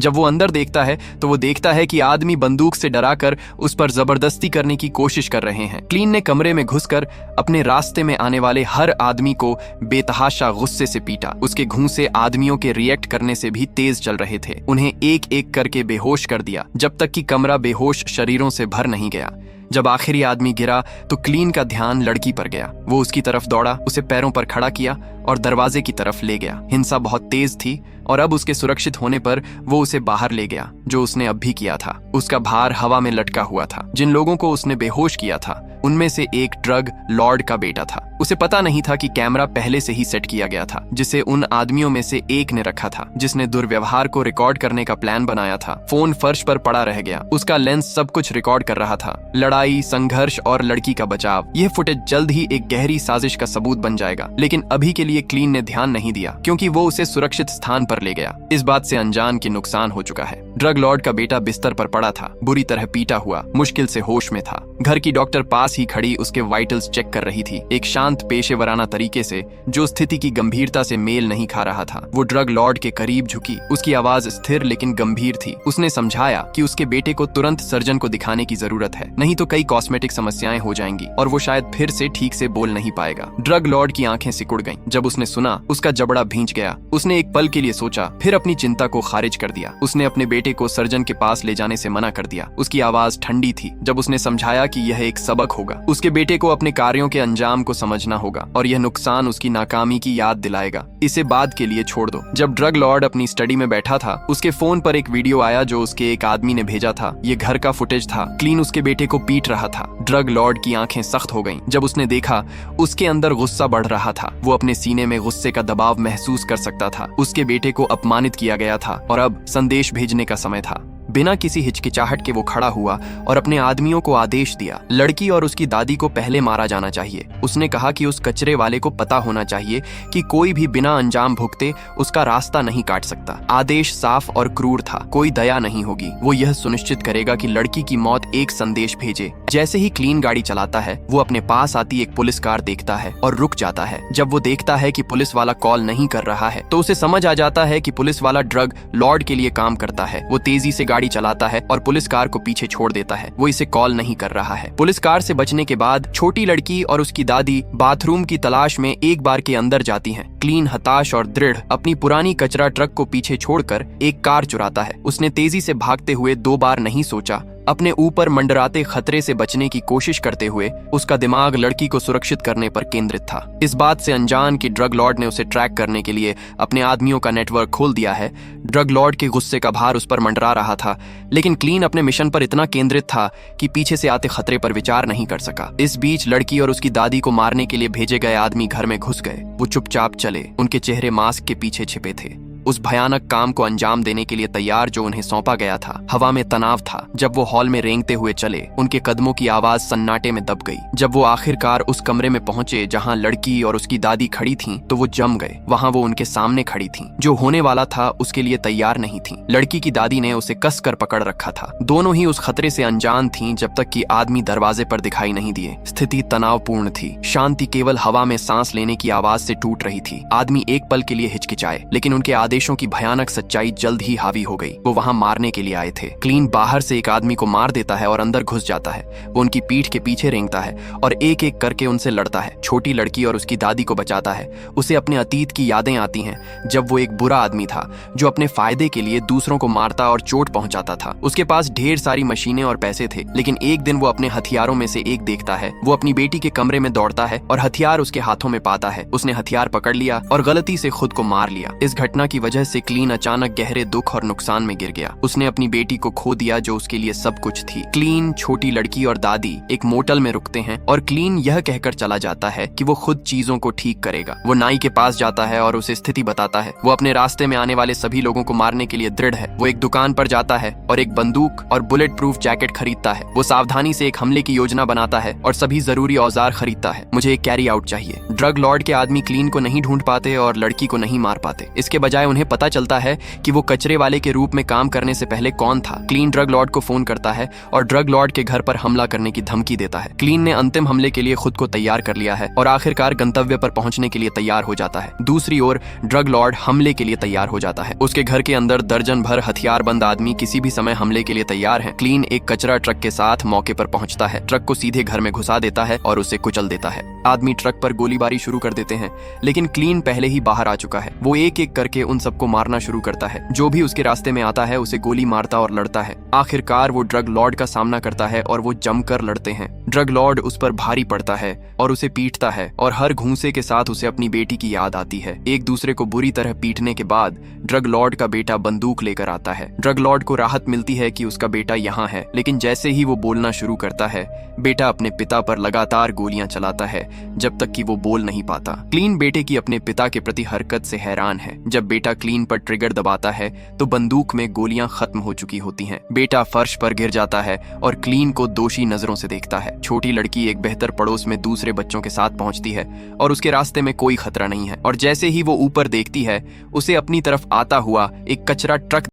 जब वो अंदर देखता है तो वो देखता है कि आदमी बंदूक से डराकर उस पर जबरदस्ती करने की कोशिश कर रहे हैं। क्लीन ने कमरे में घुसकर अपने रास्ते में आने वाले हर आदमी को बेतहाशा गुस्से से पीटा। उसके घूंसे आदमियों के रिएक्ट करने से भी तेज चल रहे थे। उन्हें एक एक करके बेहोश कर दिया जब तक कि कमरा बेहोश शरीरों से भर नहीं गया। जब आखिरी आदमी गिरा तो क्लीन का ध्यान लड़की पर गया। वो उसकी तरफ दौड़ा, उसे पैरों पर खड़ा किया और दरवाजे की तरफ ले गया। हिंसा बहुत तेज थी और अब उसके सुरक्षित होने पर वो उसे बाहर ले गया, जो उसने अब भी किया था। उसका भार हवा में लटका हुआ था। जिन लोगों को उसने बेहोश किया था उनमें से एक ड्रग लॉर्ड का बेटा था। उसे पता नहीं था कि कैमरा पहले से ही सेट किया गया था, जिसे उन आदमियों में से एक ने रखा था जिसने दुर्व्यवहार को रिकॉर्ड करने का प्लान बनाया था। फोन फर्श पर पड़ा रह गया। उसका लेंस सब कुछ रिकॉर्ड कर रहा था, लड़ाई, संघर्ष और लड़की का बचाव। यह फुटेज जल्द ही एक गहरी साजिश का सबूत बन जाएगा, लेकिन अभी के लिए क्लीन ने ध्यान नहीं दिया क्योंकि वो उसे सुरक्षित स्थान पर ले गया। इस बात से अनजान कि नुकसान हो चुका है। ड्रग लॉर्ड का बेटा बिस्तर पर पड़ा था, बुरी तरह पीटा हुआ, मुश्किल से होश में था। घर की डॉक्टर पास ही खड़ी उसके वाइटल्स चेक कर रही थी, एक शांत पेशेवराना तरीके से जो स्थिति की गंभीरता से मेल नहीं खा रहा था। वो ड्रग लॉर्ड के करीब झुकी, उसकी आवाज स्थिर लेकिन गंभीर थी। उसने समझाया कि उसके बेटे को तुरंत सर्जन को दिखाने की जरूरत है, नहीं तो कई कॉस्मेटिक समस्याएं हो जाएंगी और वो शायद फिर से ठीक से बोल नहीं पाएगा। ड्रग लॉर्ड की आंखें सिकुड़ गईं। जब उसने सुना उसका जबड़ा भींच गया। उसने एक पल के लिए सोचा, फिर अपनी चिंता को खारिज कर दिया। उसने अपने बेटे को सर्जन के पास ले जाने से मना कर दिया। उसकी आवाज ठंडी थी जब उसने समझाया कि यह एक सबक होगा। उसके बेटे को अपने कार्यों के अंजाम को समझना होगा और यह नुकसान उसकी नाकामी की याद दिलाएगा। इसे बाद के लिए छोड़ दो। जब ड्रग लॉर्ड अपनी स्टडी में बैठा था, उसके फोन पर एक वीडियो आया जो उसके एक आदमी ने भेजा था। ये घर का फुटेज था। क्लीन उसके बेटे को पीट रहा था। ड्रग लॉर्ड की आंखें सख्त हो गईं जब उसने देखा उसके अंदर गुस्सा बढ़ रहा था। वो अपने सीने में गुस्से का दबाव महसूस कर सकता था। उसके बेटे को अपमानित किया गया था और अब संदेश भेजने का समय था। बिना किसी हिचकिचाहट के वो खड़ा हुआ और अपने आदमियों को आदेश दिया, लड़की और उसकी दादी को पहले मारा जाना चाहिए। उसने कहा कि उस कचरे वाले को पता होना चाहिए कि कोई भी बिना अंजाम भुगते उसका रास्ता नहीं काट सकता। आदेश साफ और क्रूर था, कोई दया नहीं होगी। वो यह सुनिश्चित करेगा कि लड़की की मौत एक संदेश भेजे। जैसे ही क्लीन गाड़ी चलाता है, वो अपने पास आती एक पुलिस कार देखता है और रुक जाता है। जब वो देखता है कि पुलिस वाला कॉल नहीं कर रहा है तो उसे समझ आ जाता है कि पुलिस वाला ड्रग लॉर्ड के लिए काम करता है। वो तेजी से गाड़ी चलाता है और पुलिस कार को पीछे छोड़ देता है। वो इसे कॉल नहीं कर रहा है। पुलिस कार से बचने के बाद छोटी लड़की और उसकी दादी बाथरूम की तलाश में एक बार के अंदर जाती हैं। क्लीन हताश और दृढ़ अपनी पुरानी कचरा ट्रक को पीछे छोड़कर एक कार चुराता है। उसने तेजी से भागते हुए 2 बार नहीं सोचा। अपने ऊपर मंडराते खतरे से बचने की कोशिश करते हुए उसका दिमाग लड़की को सुरक्षित करने पर केंद्रित था। इस बात से अनजान कि ड्रग लॉर्ड ने उसे ट्रैक करने के लिए अपने आदमियों का नेटवर्क खोल दिया है। ड्रग लॉर्ड के गुस्से का भार उस पर मंडरा रहा था, लेकिन क्लीन अपने मिशन पर इतना केंद्रित था कि पीछे से आते खतरे पर विचार नहीं कर सका। इस बीच लड़की और उसकी दादी को मारने के लिए भेजे गए आदमी घर में घुस गए। वो चुपचाप चले, उनके चेहरे मास्क के पीछे छिपे थे। उस भयानक काम को अंजाम देने के लिए तैयार जो उन्हें सौंपा गया था। हवा में तनाव था। जब वो हॉल में रेंगते हुए चले, उनके कदमों की आवाज सन्नाटे में दब गई। जब वो आखिरकार उस कमरे में पहुंचे जहां लड़की और उसकी दादी खड़ी थीं, तो वो जम गए। वहां वो उनके सामने खड़ी थीं। जो होने वाला था उसके लिए तैयार नहीं थीं। लड़की की दादी ने उसे कस कर पकड़ रखा था। दोनों ही उस खतरे से अनजान थीं जब तक कि आदमी दरवाजे पर दिखाई नहीं दिए। स्थिति तनावपूर्ण थी। शांति केवल हवा में सांस लेने की आवाज से टूट रही थी। आदमी एक पल के लिए हिचकिचाए, लेकिन उनके आदेशों की भयानक सच्चाई जल्द ही हावी हो गई। वो वहां मारने के लिए आए थे। क्लीन बाहर से एक आदमी को मार देता है और अंदर घुस जाता है। वो उनकी पीठ के पीछे रेंगता है और एक एक करके उनसे लड़ता है। छोटी लड़की और उसकी दादी को बचाता है। उसे अपने अतीत की यादें आती हैं, जब वो एक बुरा आदमी था जो अपने फायदे के लिए दूसरों को मारता और चोट पहुंचाता था। उसके पास ढेर सारी मशीनें और पैसे थे, लेकिन एक दिन वो अपने हथियारों में से एक देखता है। वो अपनी बेटी के कमरे में दौड़ता है और हथियार उसके हाथों में पाता है। उसने हथियार पकड़ लिया और गलती से खुद को मार लिया। इस घटना की वजह से क्लीन अचानक गहरे दुख और नुकसान में गिर गया। उसने अपनी बेटी को खो दिया जो उसके लिए सब कुछ थी। क्लीन, छोटी लड़की और दादी एक मोटल में रुकते हैं और क्लीन यह कहकर चला जाता है कि वो खुद चीजों को ठीक करेगा। वो नाई के पास जाता है और उसे स्थिति बताता है। वो अपने रास्ते में आने वाले सभी लोगों को मारने के लिए दृढ़ है। वो एक दुकान पर जाता है और एक बंदूक और बुलेट प्रूफ जैकेट खरीदता है। वो सावधानी से एक हमले की योजना बनाता है और सभी जरूरी औजार खरीदता है। मुझे एक कैरी आउट चाहिए। ड्रग लॉर्ड के आदमी क्लीन को नहीं ढूंढ पाते और लड़की को नहीं मार पाते। इसके बजाय उन्हें पता चलता है कि वो कचरे वाले के रूप में काम करने से पहले कौन था। क्लीन ड्रग लॉर्ड को फोन करता है और ड्रग लॉर्ड के घर पर हमला करने की धमकी देता है। क्लीन ने अंतिम हमले के लिए खुद को तैयार कर लिया है और आखिरकार गंतव्य पर पहुंचने के लिए तैयार हो जाता है। दूसरी ओर ड्रग लॉर्ड हमले के लिए तैयार हो जाता है। उसके घर के अंदर दर्जन भर हथियारबंद आदमी किसी भी समय हमले के लिए तैयार हैं। क्लीन एक कचरा ट्रक के साथ मौके पर पहुंचता है, ट्रक को सीधे घर में घुसा देता है और उसे कुचल देता है। आदमी ट्रक पर गोलीबारी शुरू कर देते हैं, लेकिन क्लीन पहले ही बाहर आ चुका है। वो एक एक करके उन सबको मारना शुरू करता है। जो भी उसके रास्ते में आता है उसे गोली मारता और लड़ता है। आखिरकार वो ड्रग लॉर्ड का सामना करता है और वो जमकर लड़ते हैं। ड्रग लॉर्ड उस पर भारी पड़ता है और उसे पीटता है और हर घूंसे के साथ उसे अपनी बेटी की याद आती है। एक दूसरे को बुरी तरह पीटने के बाद ड्रग लॉर्ड का बेटा बंदूक लेकर आता है। ड्रग लॉर्ड को राहत मिलती है कि उसका बेटा यहाँ है, लेकिन जैसे ही वो बोलना शुरू करता है, बेटा अपने पिता पर लगातार गोलियां चलाता है जब तक कि वो बोल नहीं पाता। क्लीन बेटे की अपने पिता के प्रति हरकत से हैरान है। जब बेटा क्लीन पर ट्रिगर दबाता है तो बंदूक में गोलियां खत्म हो चुकी होती हैं। बेटा फर्श पर गिर जाता है और क्लीन को दोषी नजरों से देखता है। छोटी लड़की एक बेहतर पड़ोस में दूसरे बच्चों के साथ पहुंचती है और उसके रास्ते में कोई खतरा नहीं है, और जैसे ही वो ऊपर देखती है, उसे अपनी तरफ आता हुआ एक कचरा ट्रक